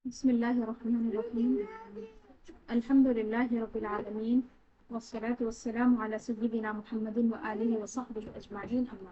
بسم الله الرحمن الرحيم. الحمد لله رب العالمين والصلاة والسلام على سيدنا محمد وآله وصحبه أجمعين أما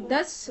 10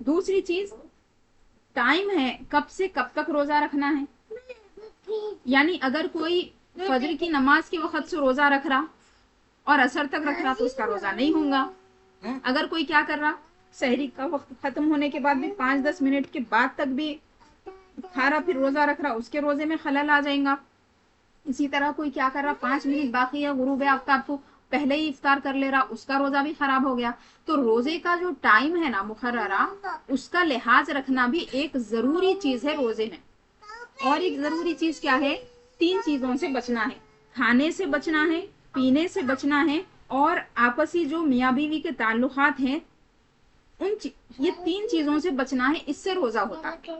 دوسری چیز ٹائم ہے، کب سے کب تک روزہ رکھنا ہے، یعنی اگر کوئی فجر کی نماز کے وقت سے روزہ رکھ رہا اور عصر تک رکھ رہا تو اس کا روزہ نہیں ہوگا۔ اگر کوئی کیا کر رہا، سحری کا وقت ختم ہونے کے بعد بھی 5-10 منٹ کے بعد تک بھی کھا رہا پھر روزہ رکھ رہا، اس کے روزے میں خلل آ جائیں گا۔ اسی طرح کوئی کیا کر رہا، 5 منٹ باقی ہے غروب آفتاب کو، پہلے ہی افطار کر لے رہا، اس کا روزہ بھی خراب ہو گیا۔ تو روزے کا جو ٹائم ہے نا مقررہ، اس کا لحاظ رکھنا بھی ایک ضروری چیز ہے روزے میں۔ اور ایک ضروری چیز کیا ہے، 3 چیزوں سے بچنا ہے، کھانے سے بچنا ہے، پینے سے بچنا ہے، اور آپسی جو میاں بیوی کے تعلقات ہیں یہ 3 چیزوں سے بچنا ہے، اس سے روزہ ہوتا ہے۔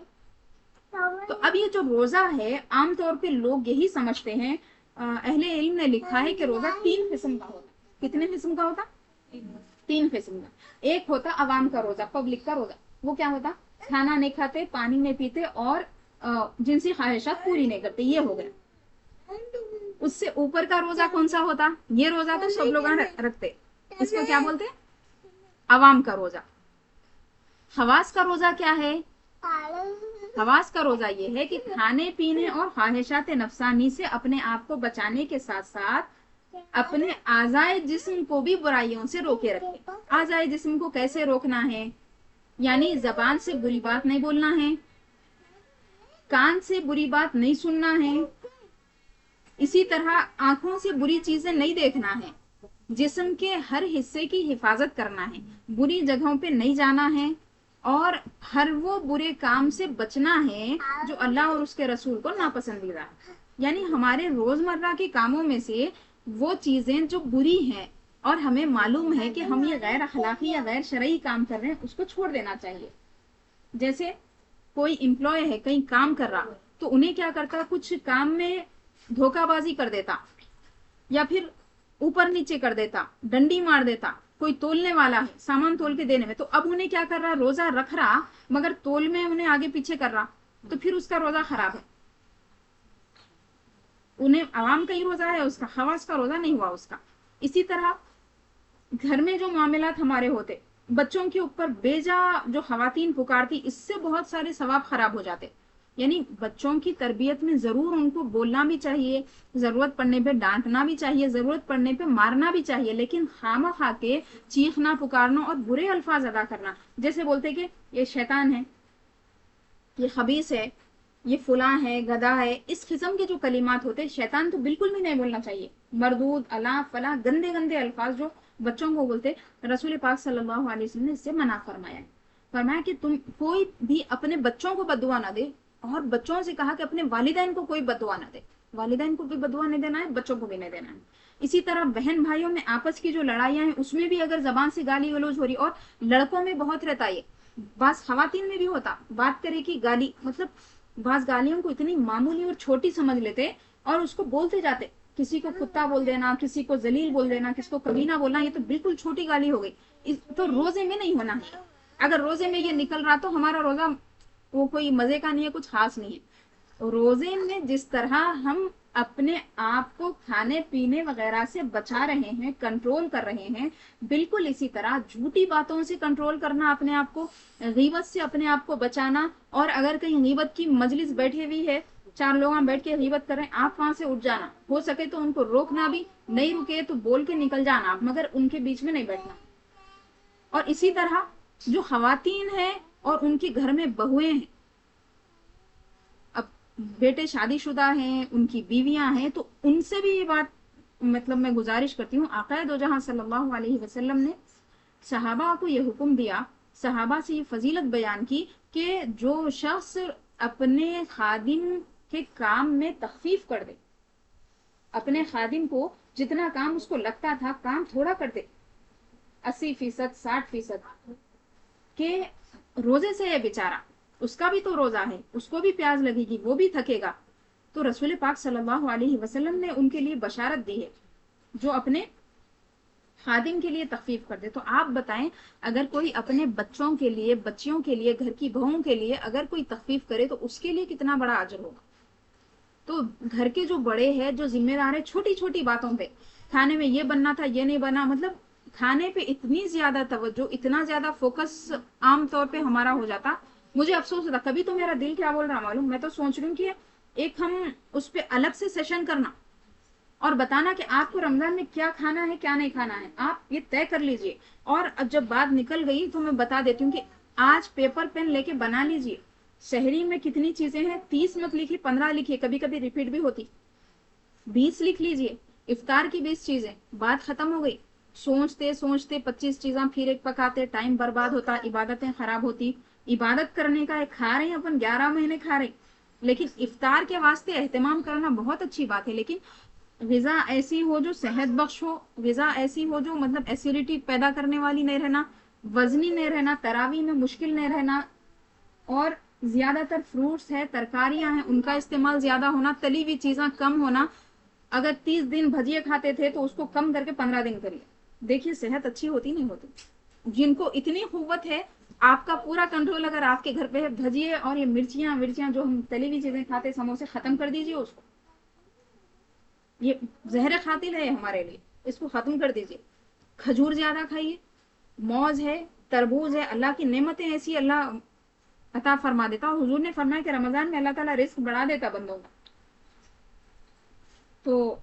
تو اب یہ جو روزہ ہے عام طور پہ لوگ یہی سمجھتے ہیں، اہل علم نے لکھا ہے کہ روزہ 3 قسم کا ہوتا۔ کتنے قسم کا ہوتا؟ 3 قسم کا۔ ایک ہوتا عوام کا روزہ، پبلک کا روزہ، وہ کیا ہوتا، کھانا نہیں کھاتے، پانی نہیں پیتے اور جنسی خواہشات پوری نہیں کرتے، یہ ہو گیا۔ اس سے اوپر کا روزہ کون سا ہوتا، یہ روزہ تو سب لوگ رکھتے، اس کو کیا بولتے، عوام کا روزہ۔ خواص کا روزہ کیا ہے، خواص کا روزہ یہ ہے کہ کھانے پینے اور خواہشات نفسانی سے اپنے آپ کو بچانے کے ساتھ ساتھ اپنے اعضائے جسم کو بھی برائیوں سے روکے رکھے۔ اعضائے جسم کو کیسے روکنا ہے، یعنی زبان سے بری بات نہیں بولنا ہے، کان سے بری بات نہیں سننا ہے، اسی طرح آنکھوں سے بری چیزیں نہیں دیکھنا ہے، جسم کے ہر حصے کی حفاظت کرنا ہے، بری جگہوں پہ نہیں جانا ہے، اور ہر وہ برے کام سے بچنا ہے جو اللہ اور اس کے رسول کو ناپسندیدہ ہے۔ یعنی ہمارے روزمرہ کے کاموں میں سے وہ چیزیں جو بری ہیں اور ہمیں معلوم ہے کہ ہم یہ غیر اخلاقی یا غیر شرعی کام کر رہے ہیں، اس کو چھوڑ دینا چاہیے۔ جیسے کوئی امپلائی ہے کہیں کام کر رہا تو انہیں کیا کرتا، کچھ کام میں دھوکہ بازی کر دیتا یا پھر اوپر نیچے کر دیتا، ڈنڈی مار دیتا۔ کوئی تولنے والا ہے سامان تول کے دینے میں، تو اب انہیں کیا کر رہا، روزہ رکھ رہا مگر تول میں انہیں آگے پیچھے کر رہا، تو پھر اس کا روزہ خراب ہے۔ انہیں عوام کا ہی روزہ ہے، اس کا خواص کا روزہ نہیں ہوا اس کا۔ اسی طرح گھر میں جو معاملات ہمارے ہوتے، بچوں کے اوپر بیجا جو خواتین پکارتی، اس سے بہت سارے ثواب خراب ہو جاتے۔ یعنی بچوں کی تربیت میں ضرور ان کو بولنا بھی چاہیے، ضرورت پڑنے پہ ڈانٹنا بھی چاہیے، ضرورت پڑنے پہ مارنا بھی چاہیے، لیکن خامہ خواہ کے چیخنا پکارنا اور برے الفاظ ادا کرنا، جیسے بولتے کہ یہ شیطان ہے، یہ خبیث ہے، یہ فلاں ہے، گدھا ہے، اس قسم کے جو کلمات ہوتے، شیطان تو بالکل بھی نہیں بولنا چاہیے۔ مردود، الا، فلاں، گندے گندے الفاظ جو بچوں کو بولتے، رسول پاک صلی اللہ علیہ وسلم نے اس سے منع فرمایا ہے۔ فرمایا کہ تم کوئی بھی اپنے بچوں کو بد دعا نہ دے، اور بچوں سے کہا کہ اپنے والدین کو کوئی بد دعا نہ دے، والدین کو بھی بد دعا نہیں دینا ہے، بچوں کو بھی نہیں دینا ہے۔ اسی طرح بہن بھائیوں میں آپس کی جو لڑائیاں ہیں اس میں بھی اگر زبان سے گالی گلوچ ہو رہی، اور لڑکوں میں بہت رہتا ہے، بعض خواتین میں بھی ہوتا، بات کرے کی گالی، مطلب بعض گالیوں کو اتنی معمولی اور چھوٹی سمجھ لیتے اور اس کو بولتے جاتے، کسی کو کتا بول دینا، کسی کو ذلیل بول دینا، کسی کو کمینہ بولنا، یہ تو بالکل چھوٹی گالی ہو گئی، تو روزے میں نہیں ہونا ہے۔ اگر روزے میں یہ نکل رہا تو ہمارا روزہ وہ کوئی مزے کا نہیں ہے، کچھ خاص نہیں ہے۔ روزے میں جس طرح ہم اپنے آپ کو کھانے پینے وغیرہ سے بچا رہے ہیں، کنٹرول کر رہے ہیں، بالکل اسی طرح جھوٹی باتوں سے کنٹرول کرنا اپنے آپ کو، غیبت سے اپنے آپ کو بچانا، اور اگر کہیں غیبت کی مجلس بیٹھی ہوئی ہے، 4 لوگ ہم بیٹھ کے غیبت کر رہے ہیں، آپ وہاں سے اٹھ جانا، ہو سکے تو ان کو روکنا بھی، نہیں رکے تو بول کے نکل جانا، مگر ان کے بیچ میں نہیں بیٹھنا۔ اور اسی طرح جو خواتین ہیں اور ان کے گھر میں بہویں ہیں، اب بیٹے شادی شدہ ہیں، ان کی بیویاں ہیں، تو ان سے بھی یہ بات مطلب میں گزارش کرتی ہوں، آقا دو جہاں صلی اللہ علیہ وسلم نے صحابہ کو یہ حکم دیا، صحابہ سے یہ فضیلت بیان کی کہ جو شخص اپنے خادم کے کام میں تخفیف کر دے، اپنے خادم کو جتنا کام اس کو لگتا تھا کام تھوڑا کر دے، 80%، 60%، کہ روزے سے ہے بیچارہ، اس کا بھی تو روزہ ہے، اس کو بھی پیاس لگے گی، وہ بھی تھکے گا، تو رسول پاک صلی اللہ علیہ وسلم نے ان کے لیے بشارت دی ہے جو اپنے خادم کے لیے تخفیف کر دے۔ تو آپ بتائیں اگر کوئی اپنے بچوں کے لیے، بچیوں کے لیے، گھر کی بہوؤں کے لیے اگر کوئی تخفیف کرے تو اس کے لیے کتنا بڑا اجر ہوگا۔ تو گھر کے جو بڑے ہیں، جو ذمہ دار ہیں، چھوٹی چھوٹی باتوں پہ، کھانے میں یہ بننا تھا، یہ نہیں بنا، مطلب کھانے پہ اتنی زیادہ توجہ، اتنا زیادہ فوکس عام طور پہ ہمارا ہو جاتا. مجھے افسوس ہوتا کبھی تو میرا دل کیا بول رہا معلوم، میں تو سوچ رہی ہوں کہ ایک ہم اس پہ الگ سے سیشن کرنا اور بتانا کہ آپ کو رمضان میں کیا کھانا ہے کیا نہیں کھانا ہے، آپ یہ طے کر لیجئے. اور جب بات نکل گئی تو میں بتا دیتی ہوں کہ آج پیپر پین لے کے بنا لیجئے شہری میں کتنی چیزیں ہیں. 30 مت لکھیے، 15 لکھیے، کبھی کبھی ریپیٹ بھی ہوتی، 20 لکھ لیجئے. افطار کی 20 چیزیں، بات ختم ہو گئی. سوچتے سوچتے 25 چیزاں پھر ایک پکاتے، ٹائم برباد ہوتا، عبادتیں خراب ہوتی. عبادت کرنے کا ایک کھا رہے ہیں اپن 11 مہینے کھا رہے، لیکن افطار کے واسطے اہتمام کرنا بہت اچھی بات ہے. لیکن غذا ایسی ہو جو صحت بخش ہو، غذا ایسی ہو جو مطلب ایسیڈیٹی پیدا کرنے والی نہیں رہنا، وزنی نہیں رہنا، تراویح میں مشکل نہیں رہنا، اور زیادہ تر فروٹس ہے، ترکاریاں ہیں، ان کا استعمال زیادہ ہونا، تلی ہوئی چیزاں کم ہونا. اگر 30 دن بھجیے کھاتے تھے تو اس کو کم کر کے 15 دن کریے، دیکھیے صحت اچھی ہوتی نہیں ہوتی. جن کو اتنی قوت ہے، آپ کا پورا کنٹرول اگر آپ کے گھر پہ ہے، بھجیے اور یہ مرچیاں جو ہم تلی ہوئی چیزیں کھاتے، سموسے، ختم کر دیجیے اس کو. یہ زہر قاتل ہے ہمارے لیے، اس کو ختم کر دیجیے. کھجور زیادہ کھائیے، موز ہے، تربوز ہے، اللہ کی نعمتیں ایسی اللہ عطا فرما دیتا. اور حضور نے فرمایا کہ رمضان میں اللہ تعالیٰ رزق بڑھا دیتا بندوں کا. تو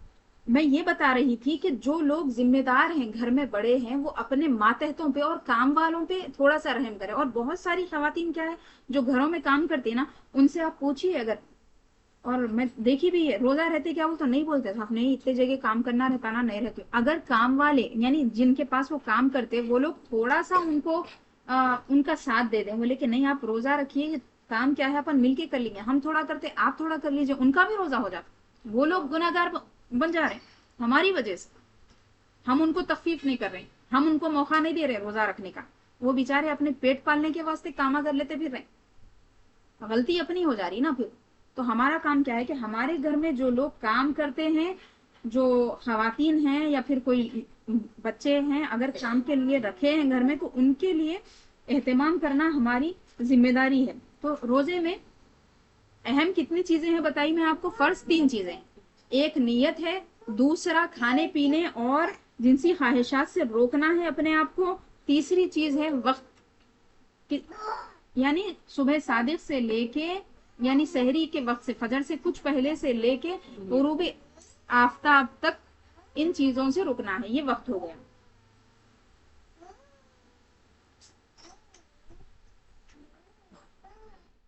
میں یہ بتا رہی تھی کہ جو لوگ ذمہ دار ہیں، گھر میں بڑے ہیں، وہ اپنے ماتحتوں پہ اور کام والوں پہ تھوڑا سا رحم کریں. اور بہت ساری خواتین کیا ہے جو گھروں میں کام کرتی ہیں نا، ان سے آپ پوچھیے اگر، اور میں دیکھی بھی ہے، روزہ رہتے کیا وہ تو نہیں بولتے تھا نہیں اتنے جگہ کام کرنا رہتا نا، نہیں رہتے. اگر کام والے یعنی جن کے پاس وہ کام کرتے، وہ لوگ تھوڑا سا ان کو ان کا ساتھ دے دیں، بولے کہ نہیں آپ روزہ رکھیے، کام کیا ہے اپن مل کے کر لیں گے، ہم تھوڑا کرتے آپ تھوڑا کر لیجیے، ان کا بھی روزہ ہو جاتا. وہ لوگ گناہگار بن جا رہے ہیں ہماری وجہ سے. ہم ان کو تخفیف نہیں کر رہے، ہم ان کو موقع نہیں دے رہے روزہ رکھنے کا. وہ بیچارے اپنے پیٹ پالنے کے واسطے کام کر لیتے پھر رہے، غلطی اپنی ہو جا رہی نا پھر. تو ہمارا کام کیا ہے کہ ہمارے گھر میں جو لوگ کام کرتے ہیں، جو خواتین ہیں یا پھر کوئی بچے ہیں، اگر کام کے لیے رکھے ہیں گھر میں، تو ان کے لیے اہتمام کرنا ہماری ذمہ داری ہے. تو روزے میں اہم کتنی چیزیں ہیں بتائی میں آپ کو. فرض 3 چیزیں، ایک نیت ہے، دوسرا کھانے پینے اور جنسی خواہشات سے روکنا ہے اپنے آپ کو، تیسری چیز ہے وقت، یعنی صبح صادق سے لے کے یعنی سحری کے وقت سے، فجر سے کچھ پہلے سے لے کے غروب آفتاب تک ان چیزوں سے رکنا ہے. یہ وقت ہو گیا.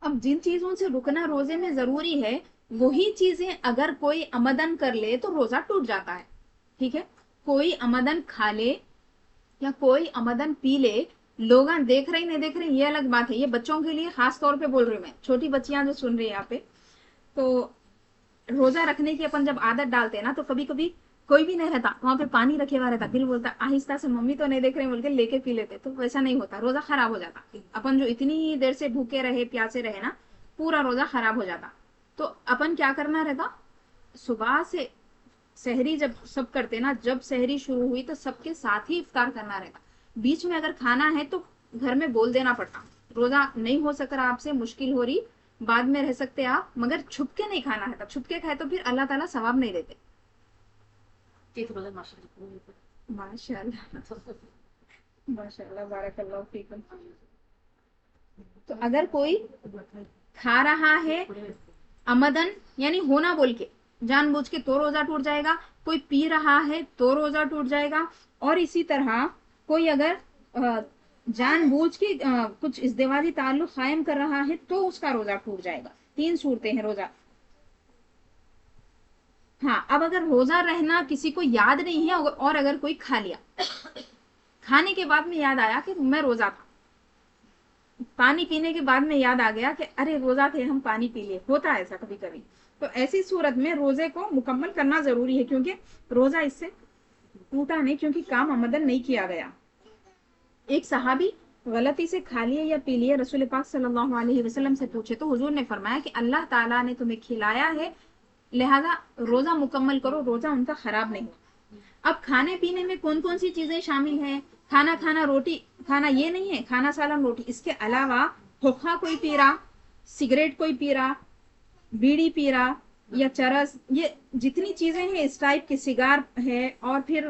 اب جن چیزوں سے رکنا روزے میں ضروری ہے، وہی چیزیں اگر کوئی عمدن کر لے تو روزہ ٹوٹ جاتا ہے. ٹھیک ہے، کوئی عمدن کھا لے یا کوئی عمدن پی لے، لوگ دیکھ رہے نہیں دیکھ رہے یہ الگ بات ہے. یہ بچوں کے لیے خاص طور پہ بول رہی ہوں میں، چھوٹی بچیاں جو سن رہی ہیں یہاں پہ. تو روزہ رکھنے کی اپن جب عادت ڈالتے ہیں نا، تو کبھی کبھی کوئی بھی نہیں رہتا وہاں پہ، پانی رکھے ہوا رہتا، دل بولتا آہستہ سے ممی تو نہیں دیکھ رہے بول کے لے کے پی لیتے. تو ویسا نہیں ہوتا، روزہ خراب ہو جاتا. اپن جو اتنی دیر سے بھوکے رہے پیاسے رہے نا، پورا روزہ خراب ہو جاتا. تو اپن کیا کرنا رہتا، صبح سے سحری جب سب کرتے نا، جب سحری شروع ہوئی تو سب کے ساتھ ہی افطار کرنا رہتا. بیچ میں اگر کھانا ہے تو گھر میں بول دینا پڑتا، روزہ نہیں ہو سکا آپ سے، مشکل ہو رہی، بعد میں رہ سکتے آپ، مگر چھپ کے نہیں کھانا ہے. چھپ کے کھائے تو پھر اللہ تعالیٰ ثواب نہیں دیتے. ماشاء اللہ ماشاء اللہ، بارک اللہ فیکم. تو اگر کوئی کھا رہا ہے عمدن یعنی ہونا بول کے جان بوجھ کے، تو روزہ ٹوٹ جائے گا. کوئی پی رہا ہے تو روزہ ٹوٹ جائے گا. اور اسی طرح کوئی اگر جان بوجھ کے کچھ ازدواجی تعلق قائم کر رہا ہے تو اس کا روزہ ٹوٹ جائے گا. 3 صورتیں ہیں روزہ. ہاں، اب اگر روزہ رہنا کسی کو یاد نہیں ہے اور اگر کوئی کھا لیا، کھانے کے بعد میں یاد آیا کہ میں روزہ تھا، پانی پینے کے بعد میں یاد آ گیا کہ ارے روزہ تھے ہم پانی پی لیے، ہوتا ہے ایسا کبھی کبھی. تو ایسی صورت میں روزے کو مکمل کرنا ضروری ہے، کیونکہ روزہ اس سے ٹوٹا نہیں، کیونکہ کام عمدن نہیں کیا گیا. ایک صحابی غلطی سے کھا لیے یا پی لیے، رسول پاک صلی اللہ علیہ وسلم سے پوچھے تو حضور نے فرمایا کہ اللہ تعالیٰ نے تمہیں کھلایا ہے، لہذا روزہ مکمل کرو، روزہ ان کا خراب نہیں. اب کھانے پینے میں کون کون سی چیزیں شامل ہیں؟ کھانا روٹی کھانا یہ نہیں ہے، کھانا سالن روٹی. اس کے علاوہ ہوکھا کوئی پی رہا، سگریٹ کوئی پی رہا، بیڑی پی رہا یا چرس، یہ جتنی چیزیں ہیں اس ٹائپ کی، سگار ہے، اور پھر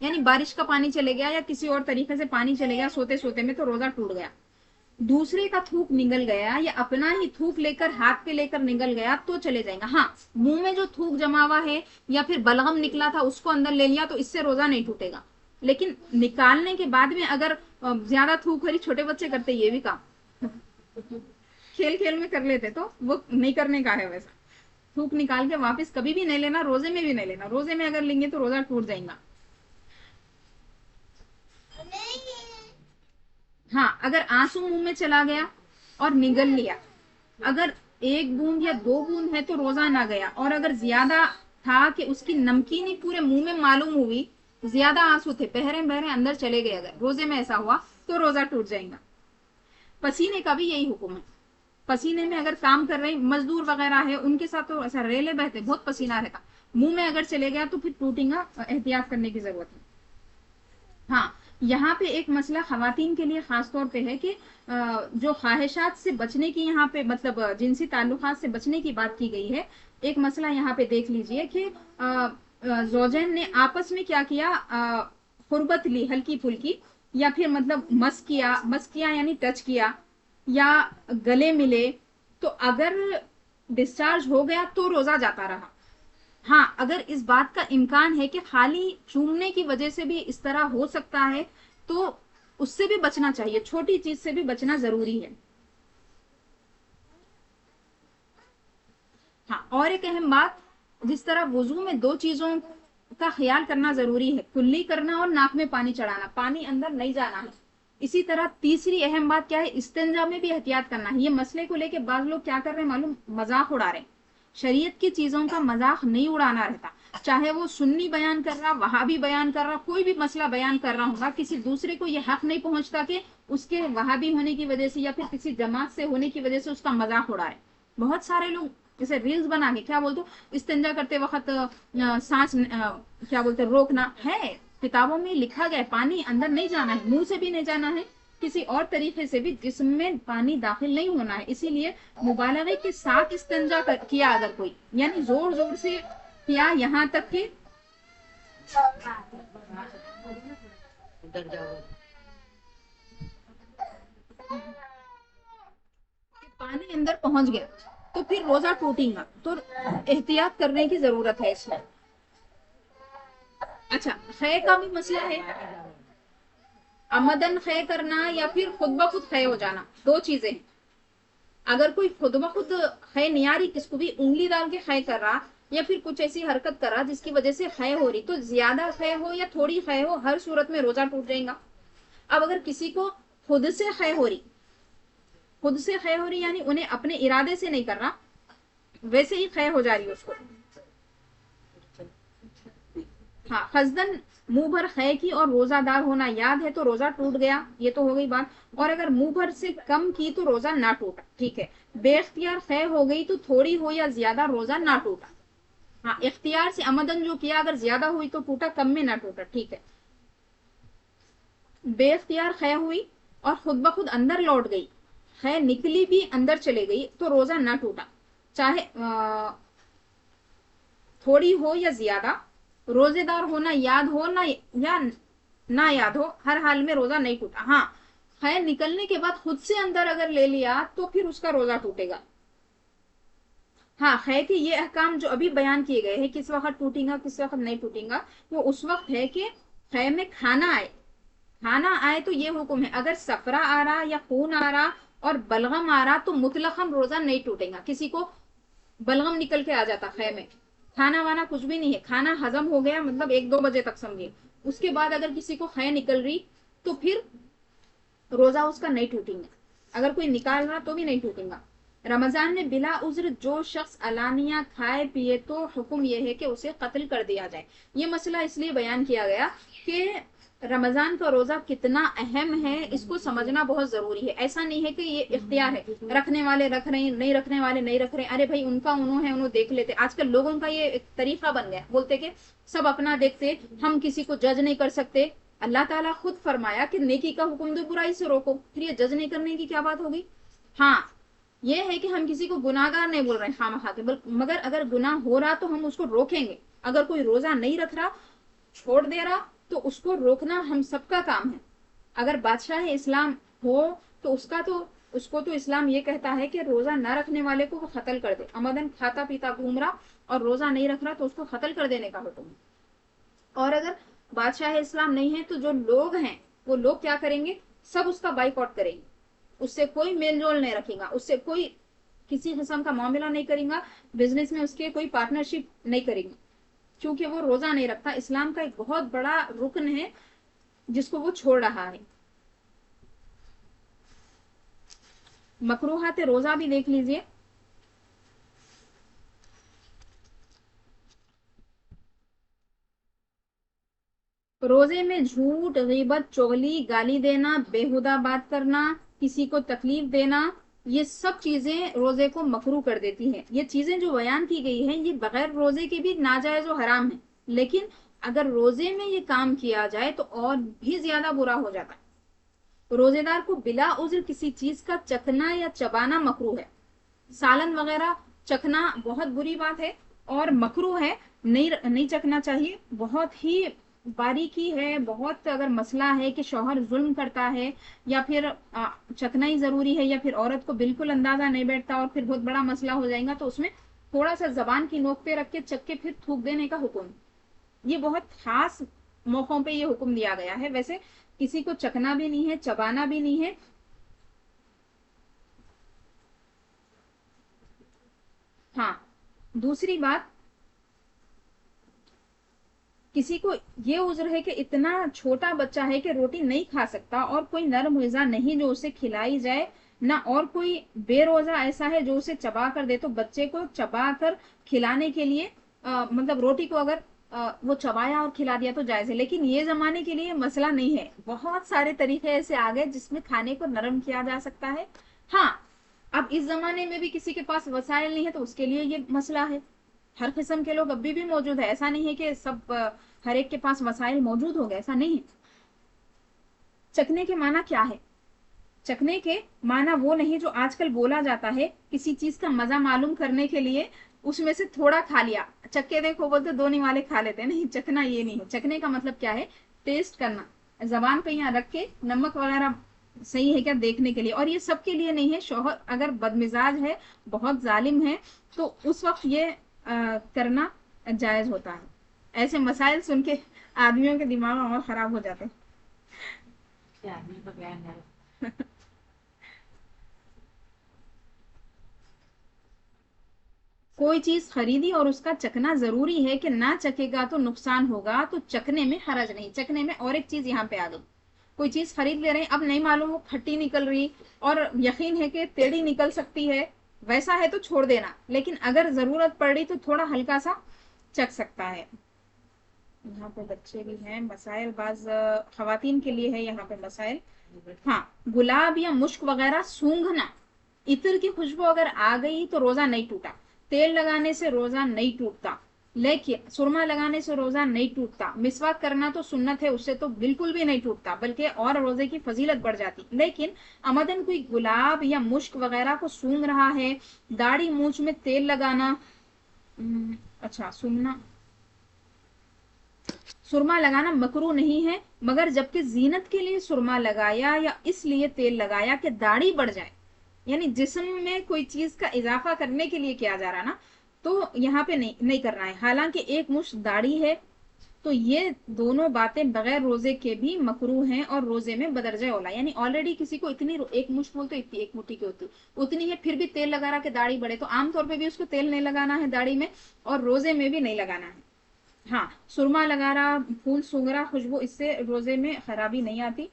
یعنی بارش کا پانی چلے گیا یا کسی اور طریقے سے پانی چلے گیا سوتے سوتے میں تو روزہ ٹوٹ گیا. دوسرے کا تھوک نگل گیا یا اپنا ہی تھوک لے کر ہاتھ پہ لے کر نگل گیا تو چلے جائیں گا. ہاں منہ میں جو تھوک جما ہوا ہے یا پھر بلغم نکلا تھا اس کو اندر لے لیا تو اس سے روزہ نہیں ٹوٹے گا. لیکن نکالنے کے بعد میں اگر زیادہ تھوک ہو رہی، چھوٹے بچے کرتے یہ بھی کام کھیل کھیل میں کر لیتے تو وہ نہیں کرنے کا ہے. ویسا تھوک نکال کے واپس کبھی بھی نہیں لینا، روزے میں بھی نہیں لینا. روزے میں اگر لیں گے تو روزہ ٹوٹ جائے گا. ہاں اگر آنسو منہ میں چلا گیا اور نگل لیا، اگر 1 بوند یا 2 بوند ہے تو روزہ نہ گیا. اور اگر زیادہ تھا کہ اس کی نمکین ہی پورے منہ میں معلوم ہوئی، زیادہ آنسو تھے بہرے بہرے اندر چلے گئے، اگر روزے میں ایسا ہوا تو روزہ ٹوٹ جائے گا. پسینے کا بھی یہی حکم ہے. پسینے میں اگر کام کر رہے مزدور وغیرہ ہے ان کے ساتھ تو ایسا ریلے بہتے بہت پسینہ رہتا، منہ میں اگر چلے گیا تو پھر ٹوٹے گا، احتیاط کرنے کی ضرورت ہے. ہاں یہاں پہ ایک مسئلہ خواتین کے لیے خاص طور پہ ہے کہ جو خواہشات سے بچنے کی، یہاں پہ مطلب جنسی تعلقات سے بچنے کی بات کی گئی ہے. ایک مسئلہ یہاں پہ دیکھ لیجئے کہ زوجین نے آپس میں کیا کیا، قربت لی ہلکی پھلکی، یا پھر مطلب مس کیا یعنی ٹچ کیا یا گلے ملے، تو اگر ڈسچارج ہو گیا تو روزہ جاتا رہا. ہاں اگر اس بات کا امکان ہے کہ خالی چومنے کی وجہ سے بھی اس طرح ہو سکتا ہے تو اس سے بھی بچنا چاہیے، چھوٹی چیز سے بھی بچنا ضروری ہے. ہاں اور ایک اہم بات، جس طرح وضو میں 2 چیزوں کا خیال کرنا ضروری ہے، کلی کرنا اور ناک میں پانی چڑھانا، پانی اندر نہیں جانا ہے. اسی طرح تیسری اہم بات کیا ہے، استنجا میں بھی احتیاط کرنا ہے. یہ مسئلے کو لے کے بعض لوگ کیا کر رہے ہیں معلوم، مذاق اڑا رہے ہیں. شریعت کی چیزوں کا مذاق نہیں اڑانا رہتا. چاہے وہ سنی بیان کر رہا، وہابی بیان کر رہا، کوئی بھی مسئلہ بیان کر رہا ہوگا، کسی دوسرے کو یہ حق نہیں پہنچتا کہ اس کے وہابی ہونے کی وجہ سے یا پھر کسی جماعت سے ہونے کی وجہ سے اس کا مذاق اڑائے. بہت سارے لوگ جیسے ریلز بنا کے کیا بولتے، استنجا کرتے وقت سانس کیا بولتے روکنا ہے. کتابوں میں لکھا گیا ہے پانی اندر نہیں جانا ہے، منہ سے بھی نہیں جانا ہے، کسی اور طریقے سے بھی جسم میں پانی داخل نہیں ہونا ہے. اسی لیے مبالغے کے ساتھ استنجا کیا اگر کوئی، یعنی زور زور سے کیا یہاں تک کہ پانی اندر پہنچ گیا تو پھر روزہ ٹوٹے گا. تو احتیاط کرنے کی ضرورت ہے اس میں. اچھا خے کا بھی مسئلہ ہے، عمدن خے کرنا یا پھر خود بخود خے ہو جانا، 2 چیزیں ہیں. اگر کوئی خود بخود خے نہیں آ رہی، کس کو بھی انگلی ڈال کے خے کر رہا یا پھر کچھ ایسی حرکت کر رہا جس کی وجہ سے خے ہو رہی، تو زیادہ خے ہو یا تھوڑی خے ہو ہر صورت میں روزہ ٹوٹ جائے گا. اب اگر کسی کو خود سے خے ہو رہی، خود سے خے ہو رہی یعنی انہیں اپنے ارادے سے نہیں کر رہا، ویسے ہی خے ہو جا رہی اس کو. ہاں قصدن منہ بھر خے کی اور روزہ دار ہونا یاد ہے تو روزہ ٹوٹ گیا، یہ تو ہو گئی بات. اور اگر منہ بھر سے کم کی تو روزہ نہ ٹوٹا، ٹھیک ہے. بے اختیار خے ہو گئی تو تھوڑی ہو یا زیادہ روزہ نہ ٹوٹا. ہاں اختیار سے عمدن جو کیا اگر زیادہ ہوئی تو ٹوٹا، کم میں نہ ٹوٹا، ٹھیک ہے. بے اختیار خے ہوئی اور خود بخود اندر لوٹ گئی، خے نکلی بھی اندر چلے گئی تو روزہ نہ ٹوٹا، چاہے تھوڑی ہو یا زیادہ. روزے دار ہونا یاد ہو نہ یا نہ یاد ہو، ہر حال میں روزہ نہیں ٹوٹا. ہاں خیر نکلنے کے بعد خود سے اندر اگر لے لیا تو پھر اس کا روزہ ٹوٹے گا. ہاں خیر کے یہ احکام جو ابھی بیان کیے گئے ہیں، کس وقت ٹوٹیں گا کس وقت نہیں ٹوٹیں گا، وہ اس وقت ہے کہ خیر میں کھانا آئے. کھانا آئے تو یہ حکم ہے، اگر صفرا آ رہا یا خون آ رہا اور بلغم آ رہا تو مطلقاً روزہ نہیں ٹوٹے گا. کسی کو بلغم نکل کے آ جاتا خے میں، کھانا وانا کچھ بھی نہیں ہے، کھانا ہضم ہو گیا مطلب 1-2 بجے تک سمجھے، اس کے بعد اگر کسی کو خے نکل رہی تو پھر روزہ اس کا نہیں ٹوٹیں گا. اگر کوئی نکال رہا تو بھی نہیں ٹوٹیں گا. رمضان میں بلا عذر جو شخص علانیہ کھائے پیے تو حکم یہ ہے کہ اسے قتل کر دیا جائے. یہ مسئلہ اس لیے بیان کیا گیا کہ رمضان کا روزہ کتنا اہم ہے اس کو سمجھنا بہت ضروری ہے. ایسا نہیں ہے کہ یہ اختیار ہے، رکھنے والے رکھ رہے ہیں، نہیں رکھنے والے نہیں رکھ رہے ہیں، ارے بھائی ان کا انہوں ہے انہوں دیکھ لیتے. آج کل لوگوں کا یہ ایک طریقہ بن گیا، بولتے کہ سب اپنا دیکھتے، ہم کسی کو جج نہیں کر سکتے. اللہ تعالیٰ خود فرمایا کہ نیکی کا حکم دو برائی سے روکو، پھر یہ جج نہیں کرنے کی کیا بات ہوگی. ہاں یہ ہے کہ ہم کسی کو گناہگار نہیں بول رہے ہیں خواہ مخواہ کے، مگر اگر گناہ ہو رہا تو ہم اس کو روکیں گے. اگر کوئی روزہ نہیں رکھ رہا، چھوڑ دے رہا، تو اس کو روکنا ہم سب کا کام ہے. اگر بادشاہ اسلام ہو تو اس کو تو اسلام یہ کہتا ہے کہ روزہ نہ رکھنے والے کو وہ قتل کر دے. عمدن کھاتا پیتا گھوم رہا اور روزہ نہیں رکھ رہا تو اس کو قتل کر دینے کا حکم ہے. اور اگر بادشاہ اسلام نہیں ہے تو جو لوگ ہیں وہ لوگ کیا کریں گے؟ سب اس کا بائیکاٹ کریں گے. اس سے کوئی میل جول نہیں رکھے گا, اس سے کوئی کسی قسم کا معاملہ نہیں کرے گا, بزنس میں اس کے کوئی پارٹنرشپ نہیں کرے گا, کیونکہ وہ روزہ نہیں رکھتا. اسلام کا ایک بہت بڑا رکن ہے جس کو وہ چھوڑ رہا ہے. مکروہات روزہ بھی دیکھ لیجئے. روزے میں جھوٹ, غیبت, چغلی, گالی دینا, بےہودہ بات کرنا, کسی کو تکلیف دینا, یہ سب چیزیں روزے کو مکروہ کر دیتی ہیں. یہ چیزیں جو بیان کی گئی ہیں یہ بغیر روزے کے بھی ناجائز و حرام ہیں, لیکن اگر روزے میں یہ کام کیا جائے تو اور بھی زیادہ برا ہو جاتا ہے. روزے دار کو بلا عذر کسی چیز کا چکھنا یا چبانا مکروہ ہے. سالن وغیرہ چکھنا بہت بری بات ہے اور مکروہ ہے, نہیں چکھنا چاہیے. بہت ہی باریکی ہے, بہت اگر مسئلہ ہے کہ شوہر ظلم کرتا ہے یا پھر چکھنا ہی ضروری ہے یا پھر عورت کو بالکل اندازہ نہیں بیٹھتا اور پھر بہت بڑا مسئلہ ہو جائے گا تو اس میں تھوڑا سا زبان کی نوک پہ رکھ کے چکھ کے پھر تھوک دینے کا حکم. یہ بہت خاص موقعوں پہ یہ حکم دیا گیا ہے. ویسے کسی کو چکھنا بھی نہیں ہے, چبانا بھی نہیں ہے. ہاں, دوسری بات, کسی کو یہ عذر ہے کہ اتنا چھوٹا بچہ ہے کہ روٹی نہیں کھا سکتا اور کوئی نرم غذا نہیں جو اسے کھلائی جائے, نہ اور کوئی بے روزہ ایسا ہے جو اسے چبا کر دے, تو بچے کو چبا کر کھلانے کے لیے مطلب روٹی کو اگر وہ چبایا اور کھلا دیا تو جائز ہے. لیکن یہ زمانے کے لیے مسئلہ نہیں ہے, بہت سارے طریقے ایسے آ گئے جس میں کھانے کو نرم کیا جا سکتا ہے. ہاں, اب اس زمانے میں بھی کسی کے پاس وسائل نہیں ہے تو اس کے لیے یہ مسئلہ ہے. ہر قسم کے لوگ ابھی بھی موجود ہے, ایسا نہیں ہے کہ سب ہر ایک کے پاس وسائل موجود ہو گئے, ایسا نہیں ہے. چکھنے کے معنی کیا ہے؟ چکھنے کے معنی وہ نہیں جو آج کل بولا جاتا ہے کسی چیز کا مزہ معلوم کرنے کے لیے, اس میں سے تھوڑا کھا لیا, چکھ کے دیکھو بولتے دو نوالے کھا لیتے ہیں. نہیں, چکھنا یہ نہیں ہے. چکھنے کا مطلب کیا ہے؟ ٹیسٹ کرنا, زبان پہ یہاں رکھ کے نمک وغیرہ صحیح ہے کیا دیکھنے کے لیے. اور یہ سب کے لیے نہیں ہے. شوہر اگر بدمزاج ہے, بہت ظالم ہے, تو اس وقت یہ کرنا جائز ہوتا ہے. ایسے مسائل سن کے آدمیوں کے دماغ اور خراب ہو جاتے ہیں. کوئی چیز خریدی اور اس کا چکھنا ضروری ہے کہ نہ چکھے گا تو نقصان ہوگا تو چکھنے میں حرج نہیں. چکھنے میں اور ایک چیز یہاں پہ آ گئی. کوئی چیز خرید لے رہے ہیں, اب نہیں معلوم وہ کھٹی نکل رہی اور یقین ہے کہ ٹیڑھی نکل سکتی ہے, ویسا ہے تو چھوڑ دینا. لیکن اگر ضرورت پڑ رہی تو تھوڑا ہلکا سا چکھ سکتا ہے. یہاں پہ بچے بھی ہیں. مسائل بعض خواتین کے لیے ہے یہاں پہ مسائل. ہاں, گلاب یا مشک وغیرہ سونگھنا, عطر کی خوشبو اگر آ گئی تو روزہ نہیں ٹوٹا. تیل لگانے سے روزہ نہیں ٹوٹتا, لیکن سرما لگانے سے روزہ نہیں ٹوٹتا. مسواک کرنا تو سنت ہے, اس سے تو بالکل بھی نہیں ٹوٹتا بلکہ اور روزے کی فضیلت بڑھ جاتی. لیکن عمدن کوئی گلاب یا مشک وغیرہ کو سونگ رہا ہے, داڑھی مونچھ میں تیل لگانا, اچھا سرما لگانا مکروہ نہیں ہے, مگر جبکہ زینت کے لیے سرما لگایا یا اس لیے تیل لگایا کہ داڑھی بڑھ جائے, یعنی جسم میں کوئی چیز کا اضافہ کرنے کے لیے کیا جا رہا نا, تو یہاں پہ نہیں کرنا ہے. حالانکہ ایک مشت داڑھی ہے, تو یہ دونوں باتیں بغیر روزے کے بھی مکروہ ہیں اور روزے میں بدرجہ اولا. یعنی آلریڈی کسی کو اتنی ایک مشت بولتے ایک مٹھی کی ہوتی اتنی ہے, پھر بھی تیل لگا رہا کہ داڑھی بڑھے, تو عام طور پہ بھی اس کو تیل نہیں لگانا ہے داڑھی میں, اور روزے میں بھی نہیں لگانا ہے. ہاں, سرما لگا رہا, پھول سونگ رہا, خوشبو, اس سے روزے میں خرابی نہیں آتی.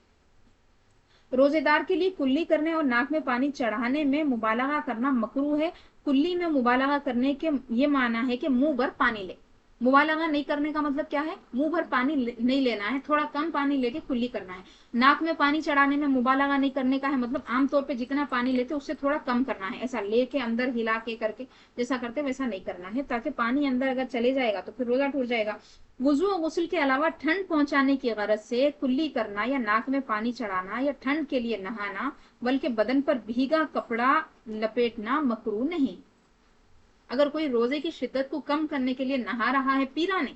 روزے دار کے لیے کلی کرنے اور ناک میں پانی چڑھانے میں مبالغہ کرنا مکروہ ہے. کلی میں مبالغہ کرنے کے یہ معنی ہے کہ منہ بھر پانی لے. مبالغہ نہیں کرنے کا مطلب کیا ہے؟ منہ بھر پانی نہیں لینا ہے, تھوڑا کم پانی لے کے کلی کرنا ہے. ناک میں پانی چڑھانے میں مبالغہ نہیں کرنے کا ہے, مطلب عام طور پہ جتنا پانی لیتے اس سے تھوڑا کم کرنا ہے. ایسا لے کے اندر ہلا کے کر کے جیسا کرتے ویسا نہیں کرنا ہے, تاکہ پانی اندر اگر چلے جائے گا تو پھر روزہ ٹوٹ جائے گا. وضو و غسل کے علاوہ ٹھنڈ پہنچانے کی غرض سے کلی کرنا یا ناک میں پانی چڑھانا یا ٹھنڈ کے لیے نہانا, بلکہ بدن پر بھیگا کپڑا لپیٹنا مکروہ نہیں. اگر کوئی روزے کی شدت کو کم کرنے کے لیے نہا رہا ہے, پی رہا نہیں,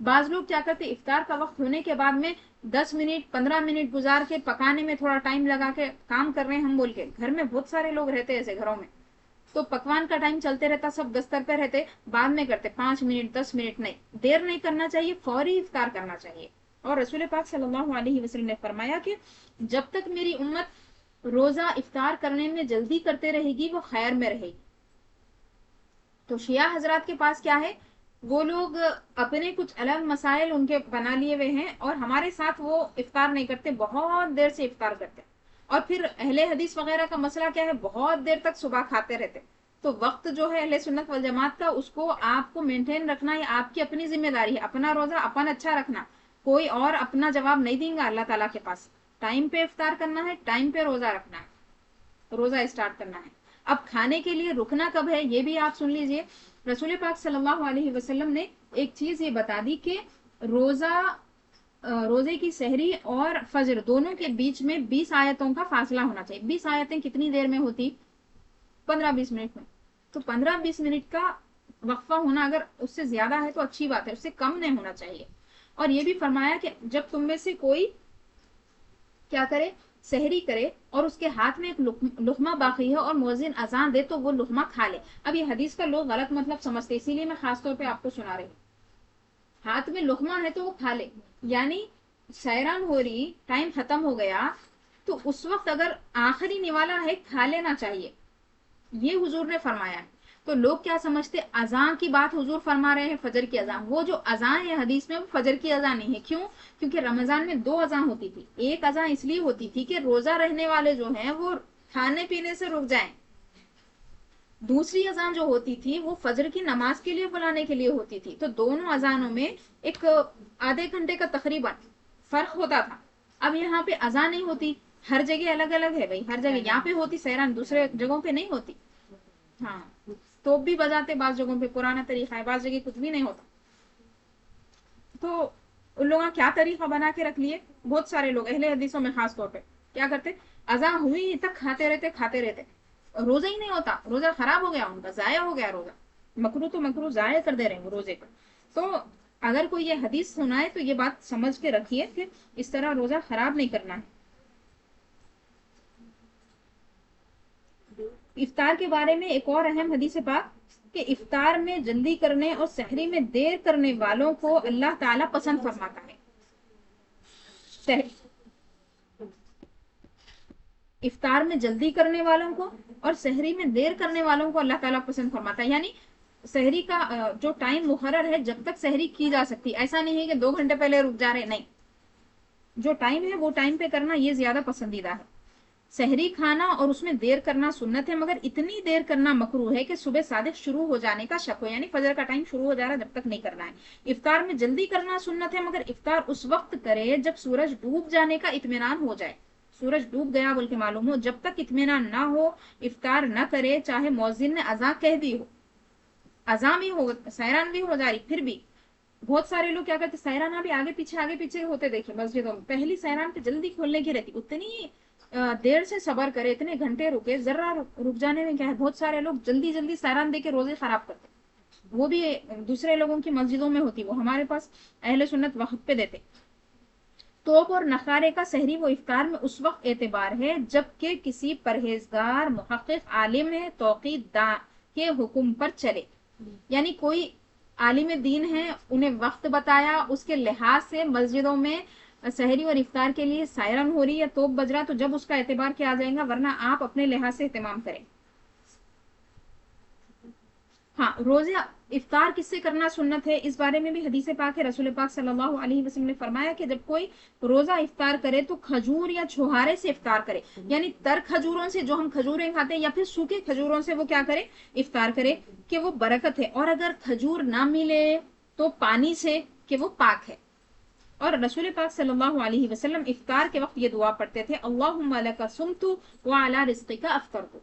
بعض لوگ کیا کرتے افطار کا وقت ہونے کے بعد میں 10 منٹ 15 منٹ گزار کے پکانے میں تھوڑا ٹائم لگا کے کام کر رہے ہیں ہم بول کے، گھر میں بہت سارے لوگ رہتے ایسے گھروں میں، تو پکوان کا ٹائم چلتے رہتا، سب دستر پہ رہتے، بعد میں کرتے 5 منٹ 10 منٹ نہیں، دیر نہیں کرنا چاہیے، فوری افطار کرنا چاہیے۔ اور رسول پاک صلی اللہ علیہ وسلم نے فرمایا کہ جب تک میری امت روزہ افطار کرنے میں جلدی کرتے رہے گی وہ خیر میں رہے گی۔ تو شیعہ حضرات کے پاس کیا ہے، وہ لوگ اپنے کچھ الگ مسائل ان کے بنا لیے ہوئے ہیں، اور ہمارے ساتھ وہ افطار نہیں کرتے، بہت دیر سے افطار کرتے۔ اور پھر اہل حدیث وغیرہ کا مسئلہ کیا ہے، بہت دیر تک صبح کھاتے رہتے۔ تو وقت جو ہے اہل سنت والجماعت کا، اس کو آپ کو مینٹین رکھنا، یہ آپ کی اپنی ذمہ داری ہے، اپنا روزہ اپن اچھا رکھنا، کوئی اور اپنا جواب نہیں دیں گا اللہ تعالیٰ کے پاس۔ ٹائم پہ افطار کرنا ہے، ٹائم پہ روزہ رکھنا ہے، روزہ اسٹارٹ کرنا ہے۔ اب کھانے کے لیے رکنا کب ہے یہ بھی آپ سن لیجئے۔ رسول پاک صلی اللہ علیہ وسلم نے ایک چیز یہ بتا دی کہ روزے کی سحری اور فجر دونوں کے بیچ میں 20 آیتوں کا فاصلہ ہونا چاہیے۔ 20 آیتیں کتنی دیر میں ہوتی، 15-20 منٹ میں، تو 15-20 منٹ کا وقفہ ہونا، اگر اس سے زیادہ ہے تو اچھی بات ہے، اس سے کم نہیں ہونا چاہیے۔ اور یہ بھی فرمایا کہ جب تم میں سے کوئی کیا کرے، سحری کرے اور اس کے ہاتھ میں ایک لقمہ باقی ہے اور مؤذن اذان دے تو وہ لقمہ کھا لے۔ اب یہ حدیث کا لوگ غلط مطلب سمجھتے، اسی لیے میں خاص طور پہ آپ کو سنا رہی ہوں۔ ہاتھ میں لقمہ ہے تو وہ کھا لے، یعنی سیران ہو رہی، ٹائم ختم ہو گیا تو اس وقت اگر آخری نوالا ہے کھا لینا چاہیے، یہ حضور نے فرمایا ہے۔ تو لوگ کیا سمجھتے، اذان کی بات حضور فرما رہے ہیں، فجر کی اذان، وہ جو اذان ہے حدیث میں وہ فجر کی اذان نہیں ہے۔ کیوں؟ کیونکہ رمضان میں 2 اذان ہوتی تھی، ایک اذان اس لیے ہوتی تھی کہ روزہ رہنے والے جو ہیں وہ کھانے پینے سے رک جائیں، دوسری اذان جو ہوتی تھی وہ فجر کی نماز کے لیے بلانے کے لیے ہوتی تھی۔ تو دونوں اذانوں میں ایک آدھے گھنٹے کا تقریباً فرق ہوتا تھا۔ اب یہاں پہ اذان نہیں ہوتی، ہر جگہ الگ الگ ہے بھائی، ہر جگہ یہاں پہ ہوتی سیران، دوسرے جگہوں پہ نہیں ہوتی۔ ہاں، توپ بھی بجاتے بعض جگہوں پہ، پرانا طریقہ ہے، بعض جگہ کچھ بھی نہیں ہوتا۔ تو ان لوگوں نے کیا طریقہ بنا کے رکھ لیے، بہت سارے لوگ اہل حدیثوں میں خاص طور پہ کیا کرتے، اذان ہوئی تک کھاتے رہتے، روزہ ہی نہیں ہوتا، روزہ خراب ہو گیا ان کا، ضائع ہو گیا روزہ، مکرو تو مکرو ضائع کر دے رہے ہیں روزے کو۔ تو اگر کوئی یہ حدیث سنائے تو یہ بات سمجھ کے رکھیے کہ اس طرح روزہ خراب نہیں کرنا ہے۔ افطار کے بارے میں ایک اور اہم حدیث پاک کہ افطار میں جلدی کرنے اور سحری میں دیر کرنے والوں کو اللہ تعالیٰ پسند فرماتا ہے۔ افطار میں جلدی کرنے والوں کو اور سحری میں دیر کرنے والوں کو اللہ تعالیٰ پسند فرماتا ہے، یعنی سحری کا جو ٹائم مقرر ہے جب تک سحری کی جا سکتی، ایسا نہیں ہے کہ 2 گھنٹے پہلے رک جا رہے، نہیں، جو ٹائم ہے وہ ٹائم پہ کرنا یہ زیادہ پسندیدہ ہے۔ سحری کھانا اور اس میں دیر کرنا سنت ہے، مگر اتنی دیر کرنا مکروہ ہے کہ صبح صادق شروع ہو جانے کا شک ہو، یعنی فجر کا ٹائم شروع ہو جا رہا ہے جب تک نہیں کرنا ہے۔ افطار میں جلدی کرنا سنت ہے، مگر افطار اس وقت کرے جب سورج ڈوب جانے کا اطمینان ہو جائے، سورج ڈوب گیا بول کے معلوم ہو، جب تک اطمینان نہ ہو افطار نہ کرے، چاہے مؤذن نے اذان کہہ دی ہو، اذان بھی ہو، سیران بھی ہو جا رہی، پھر بھی بہت سارے لوگ کیا کرتے، سیران بھی آگے پیچھے ہوتے دیکھے مسجدوں میں، پہلی سیران پہ جلدی کھولنے کی رہتی، اتنی دیر سے صبر کرے، اتنے گھنٹے رکے، ذرا رک جانے میں کیا ہے، بہت سارے لوگ جلدی جلدی سیران دے کے روزے خراب کرتے، وہ بھی دوسرے لوگوں کی مسجدوں میں ہوتی، وہ ہمارے پاس اہل سنت وقت پہ دیتے۔ توپ اور نخارے کا سحری و افطار میں اس وقت اعتبار ہے جبکہ کسی پرہیزگار محقق عالم توقیت داں کے حکم پر چلے، یعنی کوئی عالم دین ہے، انہیں وقت بتایا، اس کے لحاظ سے مسجدوں میں سحری اور افطار کے لیے سائرن ہو رہی ہے، توپ بج رہا، تو جب اس کا اعتبار کیا آ جائے گا، ورنہ آپ اپنے لحاظ سے اہتمام کریں۔ ہاں، روزہ افطار کس سے کرنا سنت ہے، اس بارے میں بھی حدیث پاک ہے، رسول پاک صلی اللہ علیہ وسلم نے فرمایا کہ جب کوئی روزہ افطار کرے تو کھجور یا چھوہارے سے افطار کرے، یعنی تر کھجوروں سے، جو ہم کھجوریں کھاتے ہیں، یا پھر سوکھے کھجوروں سے وہ کیا کرے، افطار کرے، کہ وہ برکت ہے، اور اگر کھجور نہ ملے تو پانی سے، کہ وہ پاک ہے۔ اور رسول پاک صلی اللہ علیہ وسلم افطار کے وقت یہ دعا پڑھتے تھے، اللہم لک صمت وعلی رزقک افطرت،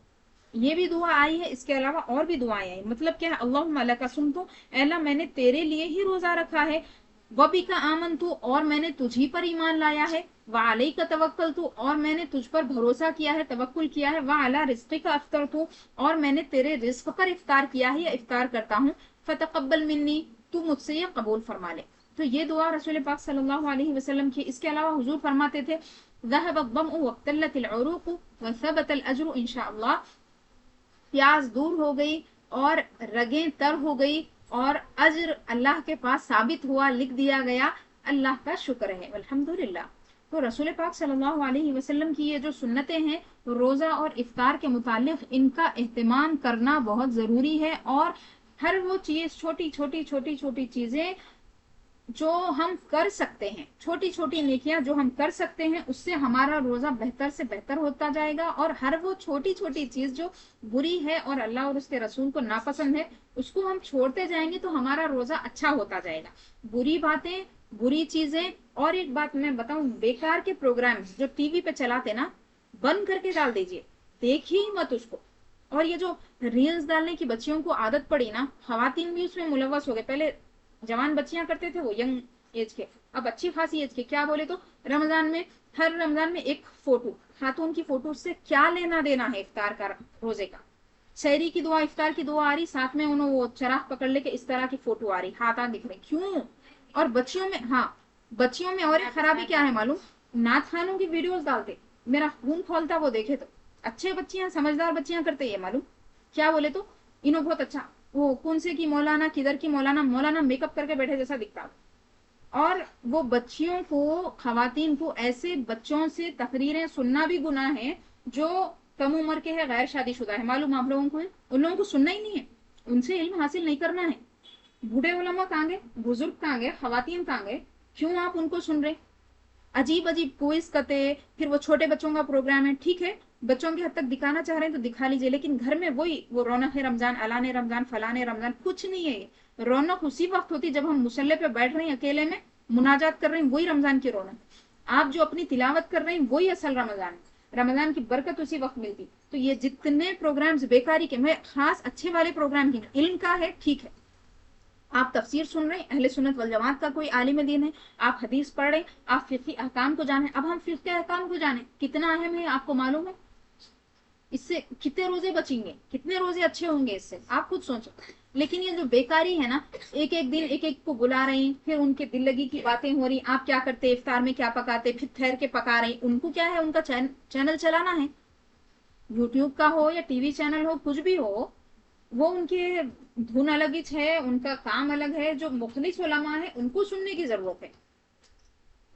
یہ بھی دعا آئی ہے، اس کے علاوہ اور بھی دعائیں آئی، مطلب کیا ہے، اللہم لک صمت، اے اللہ میں نے تیرے لیے ہی روزہ رکھا ہے، وبک آمنت، اور میں نے تجھی پر ایمان لایا ہے، وعلیک توکلت، اور میں نے تجھ پر بھروسہ کیا ہے، توکل کیا ہے، وعلی رزقک افطرت، اور میں نے تیرے رزق پر افطار کیا ہے یا افطار کرتا ہوں، فتقبل منی، تو مجھ سے یہ قبول فرما لے۔ تو یہ دعا رسول پاک صلی اللہ علیہ وسلم کی. اس کے علاوہ حضور فرماتے تھے ذهب الظمأ وابتلت العروق وثبت الأجر ان شاء اللہ. پیاس دور ہو گئی اور رگیں تر ہو گئی اور اجر اللہ کے پاس ثابت ہوا، لکھ دیا گیا. اللہ کا شکر ہے، الحمدللہ. تو رسول پاک صلی اللہ علیہ وسلم کی یہ جو سنتیں ہیں روزہ اور افطار کے متعلق، ان کا اہتمام کرنا بہت ضروری ہے. اور ہر وہ چیز، چھوٹی چھوٹی چیزیں جو ہم کر سکتے ہیں، چھوٹی چھوٹی نیکیاں جو ہم کر سکتے ہیں، اس سے ہمارا روزہ بہتر سے بہتر ہوتا جائے گا. اور ہر وہ چھوٹی چھوٹی چیز جو بری ہے اور اللہ اور اس کے رسول کو ناپسند ہے، اس کو ہم چھوڑتے جائیں گے تو ہمارا روزہ اچھا ہوتا جائے گا. بری باتیں، بری چیزیں. اور ایک بات میں بتاؤں، بیکار کے پروگرام جو ٹی وی پہ چلاتے نا، بند کر کے ڈال دیجئے، دیکھیے مت اس کو. اور یہ جو ریلز ڈالنے کی بچیوں کو عادت پڑی نا، خواتین بھی اس میں ملوث ہو گئے. پہلے جوان بچیاں کرتے تھے وہ ینگ ایج کے، اب اچھی خاصی ایج کے. کیا بولے تو رمضان میں، ہر رمضان میں ایک فوٹو، خاتون کی فوٹو سے کیا لینا دینا ہے افطار کا، روزے کا. شہری کی دعا، افطار کی دعا آ رہی، ساتھ میں انہوں وہ چراغ پکڑ لے کے اس طرح کی فوٹو آ رہی، ہاتھ دکھ رہے. کیوں؟ اور بچیوں میں، ہاں بچیوں میں اور ایک خرابی کیا ہے معلوم؟ نعت خانوں کی ویڈیوز ڈالتے، میرا خون کھولتا وہ دیکھے تو. اچھے بچیاں، سمجھدار بچیاں کرتے یہ معلوم کیا بولے تو، انہوں بہت اچھا، وہ کون سے کی مولانا، کدھر کی مولانا میک اپ کر کے بیٹھے جیسا دکھتا. اور وہ بچیوں کو، خواتین کو ایسے بچوں سے تقریریں سننا بھی گناہ ہے جو کم عمر کے ہے، غیر شادی شدہ ہے. معلوم آپ لوگوں کو ہے؟ ان لوگوں کو سننا ہی نہیں ہے، ان سے علم حاصل نہیں کرنا ہے. بوڑھے علماء کہاں گے، بزرگ کہاں گے، خواتین کہاں گے؟ کیوں آپ ان کو سن رہے؟ عجیب عجیب کوئز کرتے. پھر وہ چھوٹے بچوں کا پروگرام ہے، ٹھیک ہے بچوں کی حد تک دکھانا چاہ رہے ہیں تو دکھا لیجئے، لیکن گھر میں وہی وہ رونق ہے رمضان، اعلان رمضان، فلاں رمضان، کچھ نہیں ہے. رونق اسی وقت ہوتی جب ہم مصلی پہ بیٹھ رہے ہیں اکیلے میں مناجات کر رہے ہیں، وہی رمضان کی رونق. آپ جو اپنی تلاوت کر رہے ہیں وہی اصل رمضان ہے. رمضان کی برکت اسی وقت ملتی. تو یہ جتنے پروگرامز بیکاری کے، میں خاص اچھے والے پروگرام کی، علم کا ہے ٹھیک ہے، آپ تفسیر سن رہے ہیں، اہل سنت والجماعت کا کوئی عالم دین ہے، آپ حدیث پڑھ رہے ہیں، آپ فقہی احکام کو جانیں. اب ہم فقہی احکام کو جانیں کتنا اہم ہے آپ کو معلوم ہے؟ اس سے کتنے روزے بچیں گے، کتنے روزے اچھے ہوں گے اس سے، آپ خود سوچو. لیکن یہ جو بیکاری ہے نا، ایک ایک دن ایک ایک کو بلا رہے ہیں، پھر ان کے دل لگی کی باتیں ہو رہی. آپ کیا کرتے، افطار میں کیا پکاتے، پھر ٹھہر کے پکا رہے ہیں. ان کو کیا ہے، ان کا چینل چلانا ہے، یوٹیوب کا ہو یا ٹی وی چینل ہو، کچھ بھی ہو، وہ ان کے دھن الگ ہی ہے، ان کا کام الگ ہے. جو مخلص علماء ہیں ان کو سننے کی ضرورت ہے.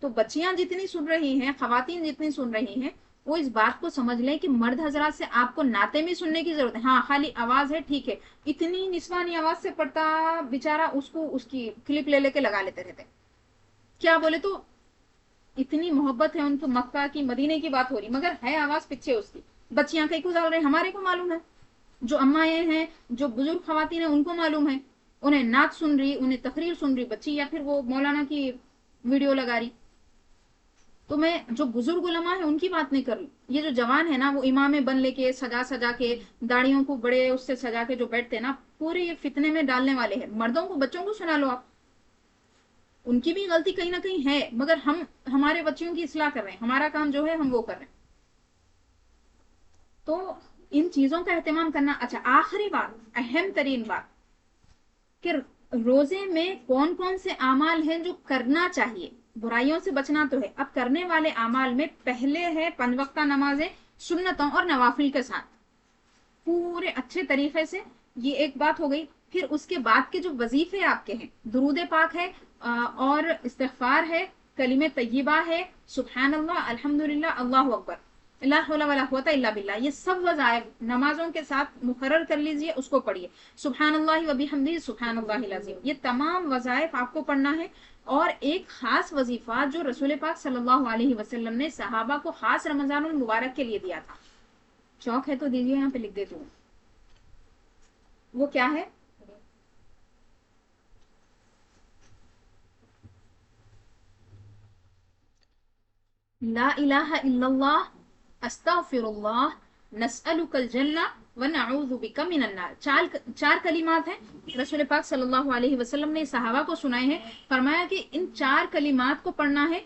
تو بچیاں جتنی سن رہی ہیں، خواتین جتنی سن رہی ہیں، وہ اس بات کو سمجھ لیں کہ مرد حضرات سے آپ کو ناطے میں سننے کی ضرورت ہے. ہاں خالی آواز ہے ٹھیک ہے، اتنی نسوانی آواز سے پڑھتا بیچارہ، اس کو اس کی کلپ لے لے کے لگا لیتے رہتے. کیا بولے تو اتنی محبت ہے ان کو، مکہ کی مدینے کی بات ہو رہی مگر ہے آواز پیچھے اس کی. بچیاں کہیں کو ڈال رہے ہیں، ہمارے کو معلوم ہے، جو اماں ہیں، جو بزرگ خواتین ہیں، ان کو معلوم ہے. انہیں نعت سن رہی، انہیں تقریر سن رہی بچی، یا پھر وہ مولانا کی ویڈیو لگا رہی. تو میں جو بزرگ علماء ہیں ان کی بات نہیں کر رہی. یہ جو جوان ہے نا، وہ امام بن لے کے سجا کے داڑیوں کو بڑے اس سے سجا کے جو بیٹھتے ہیں نا، پورے یہ فتنے میں ڈالنے والے ہیں. مردوں کو، بچوں کو سنا لو آپ، ان کی بھی غلطی کہیں نہ کہیں ہے، مگر ہم ہمارے بچوں کی اصلاح کر رہے ہیں، ہمارا کام جو ہے ہم وہ کر رہے ہیں. تو ان چیزوں کا اہتمام کرنا. اچھا آخری بات، اہم ترین بات، کہ روزے میں کون کون سے اعمال ہیں جو کرنا چاہیے. برائیوں سے بچنا تو ہے. اب کرنے والے اعمال میں پہلے ہے 5 وقتہ نمازیں سنتوں اور نوافل کے ساتھ پورے اچھے طریقے سے، یہ ایک بات ہو گئی. پھر اس کے بعد کے جو وظیفے آپ کے ہیں، درود پاک ہے اور استغفار ہے، کلمہ طیبہ ہے، سبحان اللہ، الحمدللہ، اللہ اکبر، لا حول ولا قوت الا باللہ، یہ سب وظائف نمازوں کے ساتھ مقرر کر لیجئے، اس کو پڑھیے. سبحان اللہ و بحمدہ، سبحان اللہ العظیم، یہ تمام وظائف آپ کو پڑھنا ہے. اور ایک خاص وظیفہ جو رسول پاک صلی اللہ علیہ وسلم نے صحابہ کو خاص رمضان المبارک کے لیے دیا تھا، چوک ہے تو دیجیے، یہاں پہ لکھ دیتی ہوں. وہ کیا ہے؟ لا الہ الا اللہ، استغفر اللہ، نسألک الجنہ ونعوذ بک من النار. چار کلمات ہیں، رسول پاک صلی اللہ علیہ وسلم نے صحابہ کو سنائے ہیں. فرمایا کہ ان 4 کلمات کو پڑھنا ہے.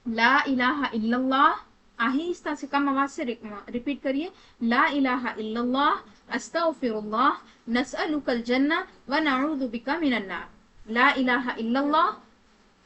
لا الہ الا اللہ، آہستہ سے کم آواز سے ریپیٹ کریے. لا الہ الا اللہ، استغفر اللہ، نسألک الجنہ ونعوذ بک من النار. لا الہ الا اللہ،